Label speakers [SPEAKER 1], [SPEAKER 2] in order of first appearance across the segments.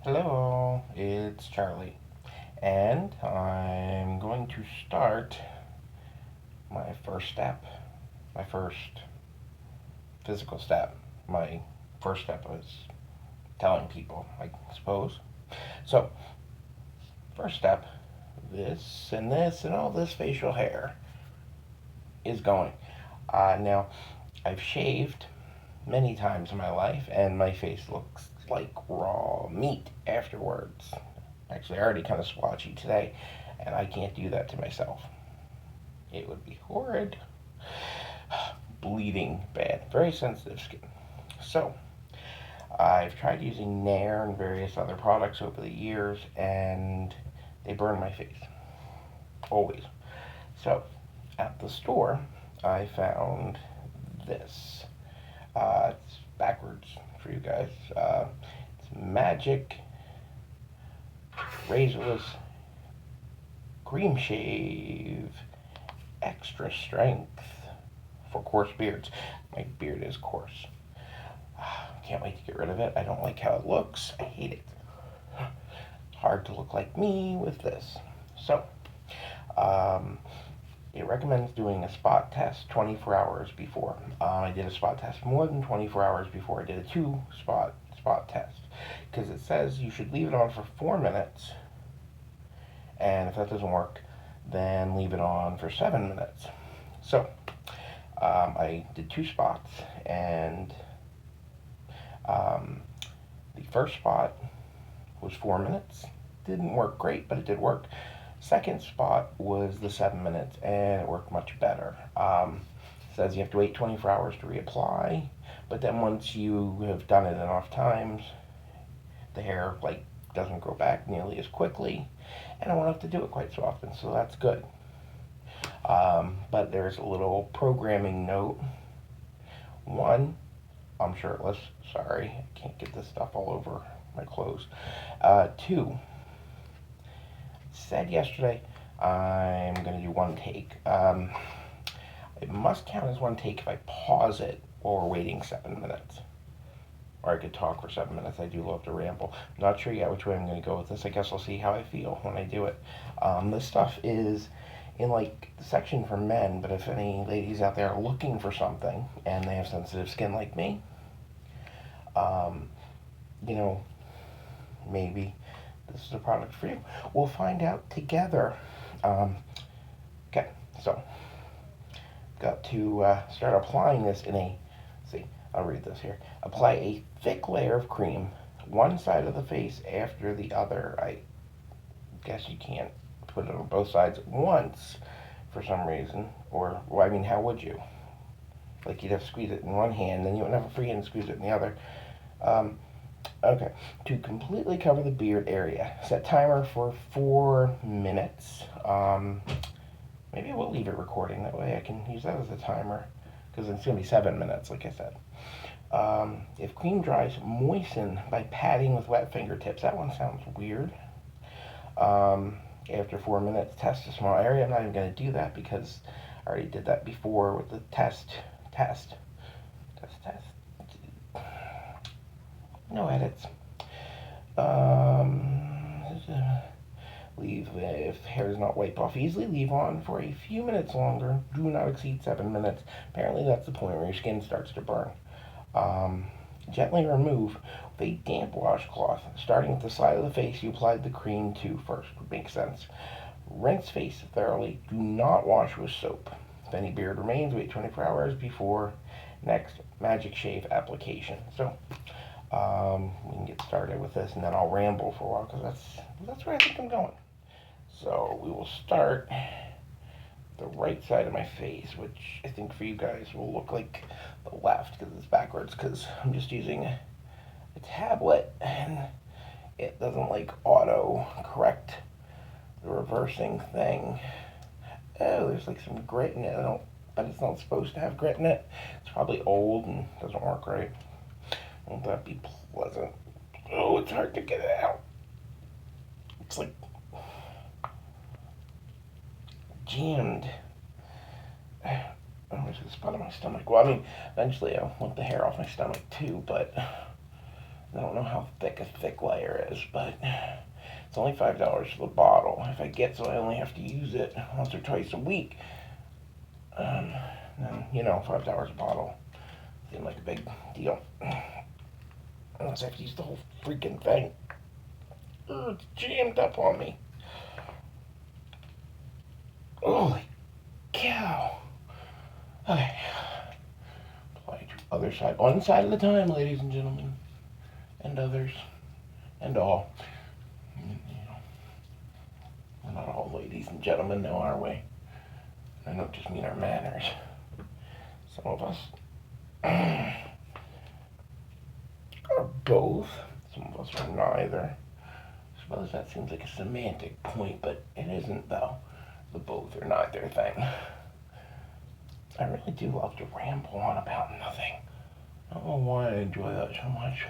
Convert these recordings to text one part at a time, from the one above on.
[SPEAKER 1] Hello, it's Charlie, and I'm going to start my first step, my first physical step. My first step was telling people, I suppose. So, first step, this and all this facial hair is going. Now, I've shaved many times in my life, and my face looks like raw meat afterwards. Actually, I already kind of splotchy today, and I can't do that to myself. It would be horrid. Bleeding bad. Very sensitive skin. So, I've tried using Nair and various other products over the years, and they burn my face. Always. So, at the store, I found this. It's backwards for you guys. It's Magic Razorless Cream Shave Extra Strength for coarse beards. My beard is coarse. Can't wait to get rid of it. I don't like how it looks. I hate it. Hard to look like me with this. So, um, it recommends doing a spot test 24 hours before. I did a spot test more than 24 hours before. I did a two spot test because it says you should leave it on for 4 minutes, and if that doesn't work, then leave it on for 7 minutes. So, I did two spots, and um, the first spot was 4 minutes. Didn't work great, but it did work. Second spot was the 7 minutes, and it worked much better. Says you have to wait 24 hours to reapply, but then once you have done it enough times, the hair doesn't grow back nearly as quickly, and I won't have to do it quite so often, so that's good. But there's a little programming note. One, I'm shirtless. Sorry, I can't get this stuff all over my clothes. Two, said yesterday I'm going to do one take. It must count as one take if I pause it while we're waiting 7 minutes. Or I could talk for 7 minutes. I do love to ramble. Not sure yet which way I'm going to go with this. I guess I'll see how I feel when I do it. This stuff is in the section for men, but if any ladies out there are looking for something and they have sensitive skin like me, um, you know, maybe this is a product for you. We'll find out together. Okay, so got to start applying this in a, see, I'll read this here. Apply a thick layer of cream, one side of the face after the other. I guess you can't put it on both sides at once for some reason. Or, well, I mean, how would you? You'd have to squeeze it in one hand, then you wouldn't have a free hand to squeeze it in the other. Um, okay, to completely cover the beard area, set timer for 4 minutes. Maybe I will leave it recording. That way I can use that as a timer because it's going to be 7 minutes, like I said. If cream dries, moisten by patting with wet fingertips. That one sounds weird. After 4 minutes, test a small area. I'm not even going to do that because I already did that before with the test. No edits. Leave if hair does not wipe off easily. Leave on for a few minutes longer. Do not exceed 7 minutes. Apparently, that's the point where your skin starts to burn. Gently remove with a damp washcloth. Starting at the side of the face you applied the cream to first. Would make sense. Rinse face thoroughly. Do not wash with soap. If any beard remains, wait 24 hours before next magic shave application. So we can get started with this, and then I'll ramble for a while because that's where I think I'm going. So we will start the right side of my face, which I think for you guys will look like the left because it's backwards because I'm just using a tablet and it doesn't auto correct the reversing thing. Oh, there's some grit in it. But it's not supposed to have grit in it. It's probably old and doesn't work right. Won't that be pleasant? Oh, it's hard to get it out. It's jammed. Oh, there's the spot of my stomach. Well, I mean, eventually I'll want the hair off my stomach too, but I don't know how thick a thick layer is, but it's only $5 for the bottle. If I get so I only have to use it once or twice a week, um, then, $5 a bottle seemed like a big deal. Unless I have to use the whole freaking thing. It's jammed up on me. Holy cow. Okay. Apply to other side. One side at a time, ladies and gentlemen. And others. And all. We're not all ladies and gentlemen now, are we? I don't just mean our manners. Some of us are both. Some of us are neither. I suppose that seems like a semantic point, but it isn't, though. The both or neither thing. I really do love to ramble on about nothing. I don't know why I enjoy that so much.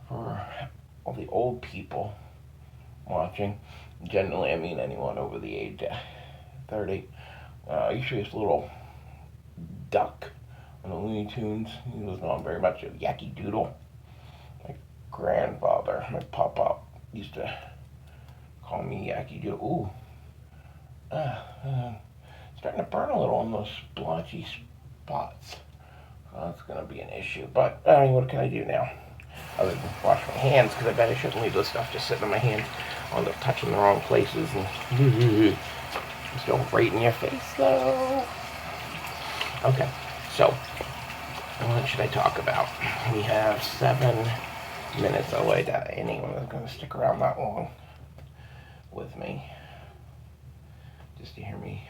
[SPEAKER 1] For all the old people watching, generally I mean anyone over the age of 30, usually this little duck on the Looney Tunes. He was known very much as Yacky Doodle. My grandfather, my pop-up, used to call me Yacky Doodle. Starting to burn a little on those splotchy spots. That's going to be an issue. But, what can I do now? Other than wash my hands, because I bet I shouldn't leave this stuff just sitting in my hands. I'll end up touching the wrong places and it's still right in your face, though. Okay, so what should I talk about? We have 7 minutes. Oh, I doubt anyone is going to stick around that long with me just to hear me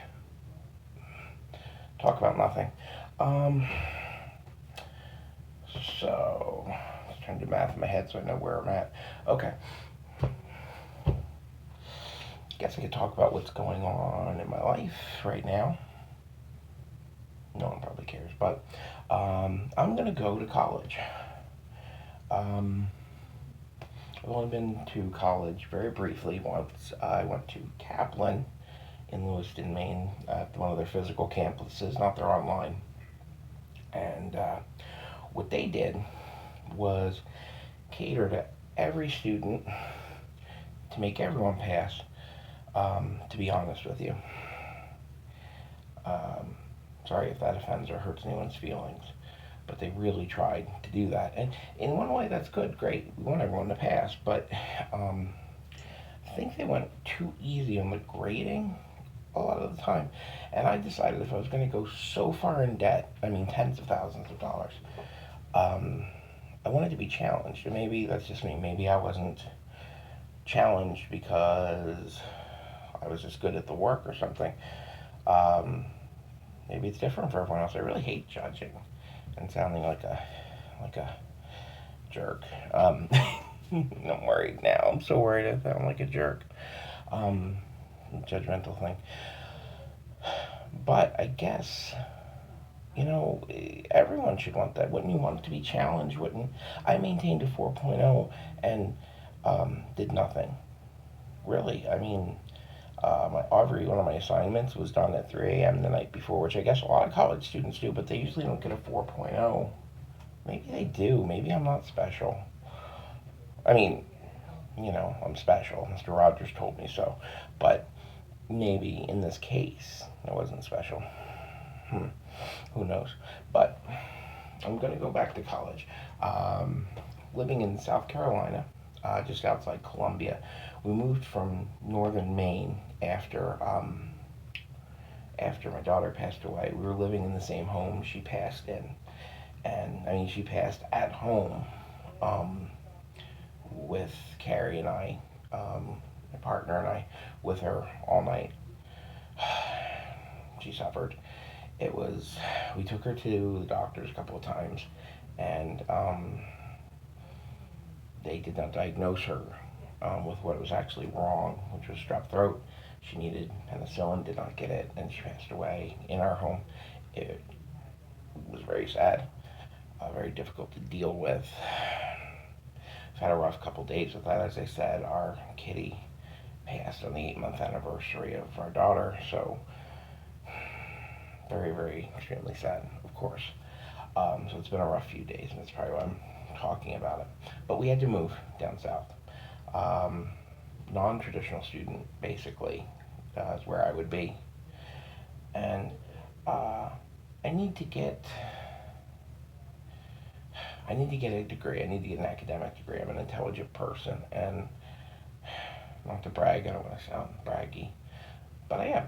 [SPEAKER 1] talk about nothing. So let's try to do math in my head so I know where I'm at. Okay. Guess I could talk about what's going on in my life right now. No one probably cares, but I'm gonna go to college. I've only been to college very briefly once. I went to Kaplan in Lewiston, Maine, at one of their physical campuses, not their online. And what they did was cater to every student to make everyone pass, to be honest with you. Sorry if that offends or hurts anyone's feelings, but they really tried to do that. And in one way, that's good, great. We want everyone to pass, but I think they went too easy on the grading a lot of the time. And I decided if I was going to go so far in debt, I mean tens of thousands of dollars, I wanted to be challenged. And maybe that's just me. Maybe I wasn't challenged because I was just good at the work or something. Maybe it's different for everyone else. I really hate judging and sounding like a jerk. I'm worried now. I'm so worried I sound like a jerk. Judgmental thing. But I guess, everyone should want that. Wouldn't you want to be challenged? Wouldn't I maintained a 4.0 and did nothing. Really, I mean, one of my assignments was done at 3 a.m. the night before, which I guess a lot of college students do, but they usually don't get a 4.0. Maybe they do. Maybe I'm not special. I mean, I'm special. Mr. Rogers told me so. But maybe in this case, I wasn't special. Who knows? But I'm going to go back to college. Living in South Carolina, just outside Columbia. We moved from northern Maine after my daughter passed away. We were living in the same home she passed in. And, she passed at home with Carrie and I, my partner and I, with her all night. She suffered. We took her to the doctors a couple of times, and they did not diagnose her with what was actually wrong, which was strep throat. She needed penicillin, did not get it, and she passed away in our home. It was very sad, very difficult to deal with. I've had a rough couple days with that. As I said, our kitty passed on the 8-month anniversary of our daughter, so very, very extremely sad, of course. So it's been a rough few days, and that's probably why I'm talking about it. But we had to move down south. Um, Non-traditional student, basically, is where I would be. And uh, I need to get I need to get a degree. I need to get an academic degree. I'm an intelligent person, and not to brag, I don't want to sound braggy, but I am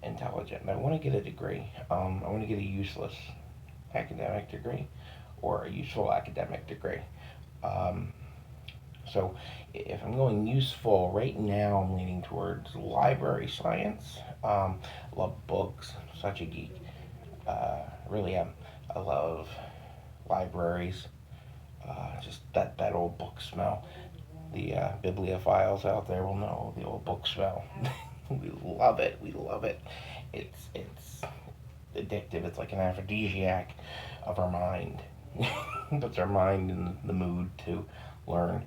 [SPEAKER 1] intelligent, and I want to get a degree. I want to get a useless academic degree or a useful academic degree. Um, so if I'm going useful, right now I'm leaning towards library science. Love books, such a geek. Really am. I love libraries. Just that old book smell. The bibliophiles out there will know the old book smell. We love it. We love it. It's addictive. It's like an aphrodisiac of our mind. Puts our mind in the mood to learn.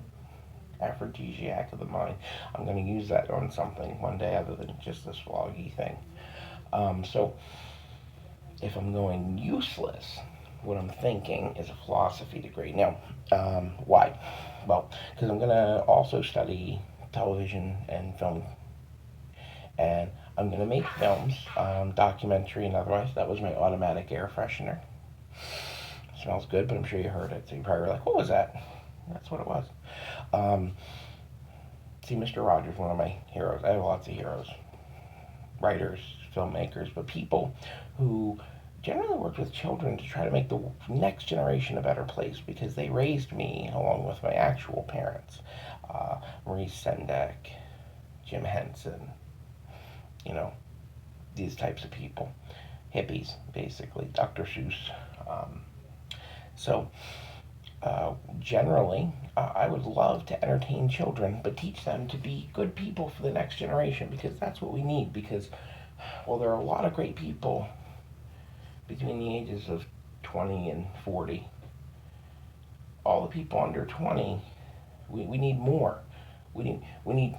[SPEAKER 1] Aphrodisiac of the mind. I'm going to use that on something one day other than just this vloggy thing. So if I'm going useless, what I'm thinking is a philosophy degree. Now, why? Well, because I'm going to also study television and film, and I'm going to make films, documentary and otherwise. That was my automatic air freshener. Smells good, but I'm sure you heard it, so you probably were like, what was that? That's what it was. Um, See, Mr. Rogers, one of my heroes. I have lots of heroes, writers, filmmakers, but people who generally worked with children to try to make the next generation a better place because they raised me along with my actual parents. Maurice Sendak, Jim Henson, you know, these types of people. Hippies, basically, Dr. Seuss. Um, so, Generally, I would love to entertain children, but teach them to be good people for the next generation because that's what we need. Because, well, there are a lot of great people between the ages of 20 and 40. All the people under 20, we need more. We need,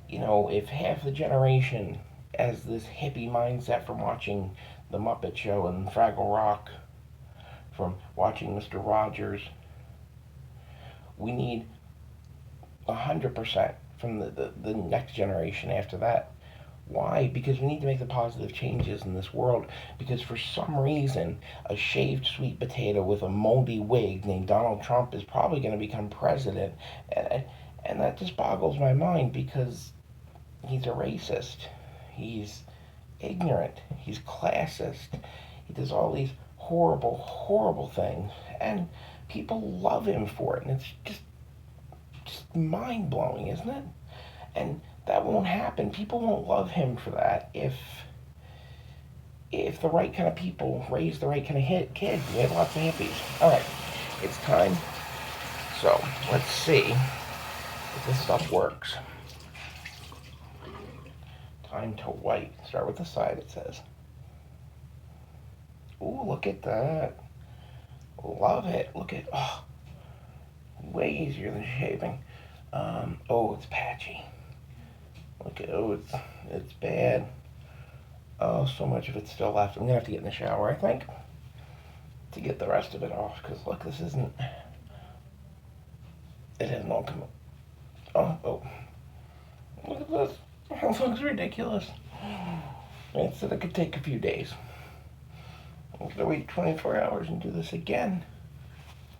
[SPEAKER 1] if half the generation has this hippie mindset from watching The Muppet Show and Fraggle Rock, from watching Mr. Rogers, we need 100% from the next generation after that. Why? Because we need to make the positive changes in this world. Because for some reason, a shaved sweet potato with a moldy wig named Donald Trump is probably going to become president. And that just boggles my mind because he's a racist. He's ignorant. He's classist. He does all these horrible, horrible things. And people love him for it. And it's just mind blowing, isn't it? And that won't happen. People won't love him for that if the right kind of people raise the right kind of kids. We have lots of hippies. All right, it's time. So let's see if this stuff works. Time to white. Start with the side. It says. Ooh, look at that. Love it. Look at way easier than shaving. It's patchy. Look at it's bad. Oh, so much of it's still left. I'm gonna have to get in the shower, I think, to get the rest of it off. Cause look, this isn't. It hasn't all come. Oh, look at this. It looks ridiculous. It said it could take a few days. I'm gonna wait 24 hours and do this again.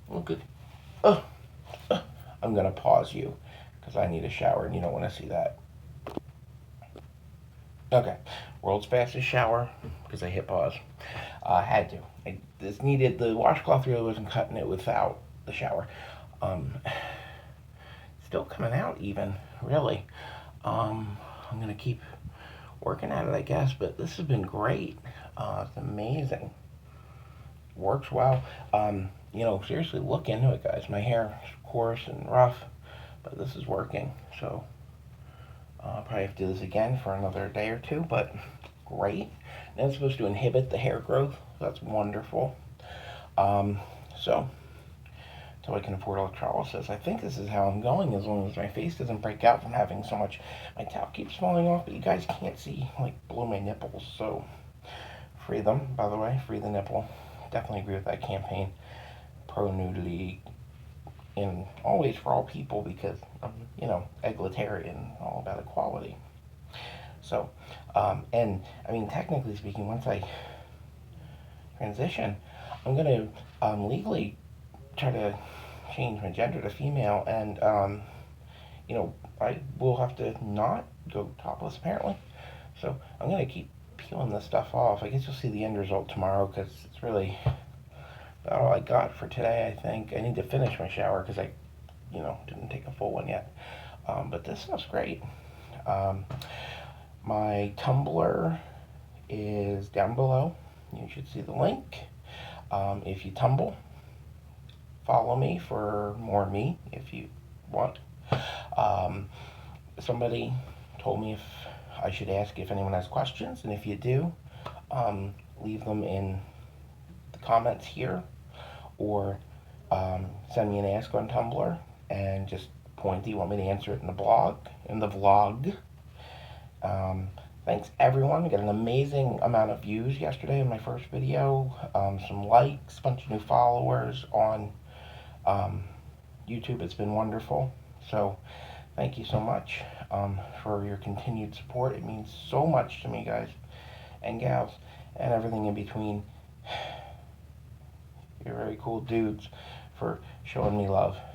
[SPEAKER 1] Look at. I'm gonna pause you because I need a shower and you don't want to see that. Okay, world's fastest shower because I hit pause. Had to. This needed the washcloth really wasn't cutting it without the shower. Still coming out even really. I'm gonna keep working at it, I guess. But this has been great. It's amazing. Works well. Seriously, look into it, guys. My hair is coarse and rough, but this is working. So I'll probably have to do this again for another day or two, but great. And it's supposed to inhibit the hair growth. That's wonderful. So until I can afford electrolysis, I think this is how I'm going as long as my face doesn't break out from having so much. My towel keeps falling off, but you guys can't see, below my nipples. So free them, by the way. Free the nipple definitely agree with that campaign, pro-nudity, and always for all people, because I'm, egalitarian, all about equality. So, and I mean, technically speaking, once I transition, I'm going to legally try to change my gender to female, and I will have to not go topless apparently. So I'm gonna keep peeling this stuff off. I guess you'll see the end result tomorrow, because it's really about all I got for today. I think I need to finish my shower because I, didn't take a full one yet. But this stuff's great. Um, my Tumblr is down below. You should see the link. If you tumble, follow me for more me if you want. Um, Somebody told me if I should ask if anyone has questions, and if you do, leave them in the comments here, or send me an ask on Tumblr, and just point, do you want me to answer it in the vlog. Thanks everyone. I got an amazing amount of views yesterday in my first video, some likes, a bunch of new followers on YouTube. It's been wonderful. So thank you so much for your continued support. It means so much to me, guys and gals, and everything in between. You're very cool dudes for showing me love.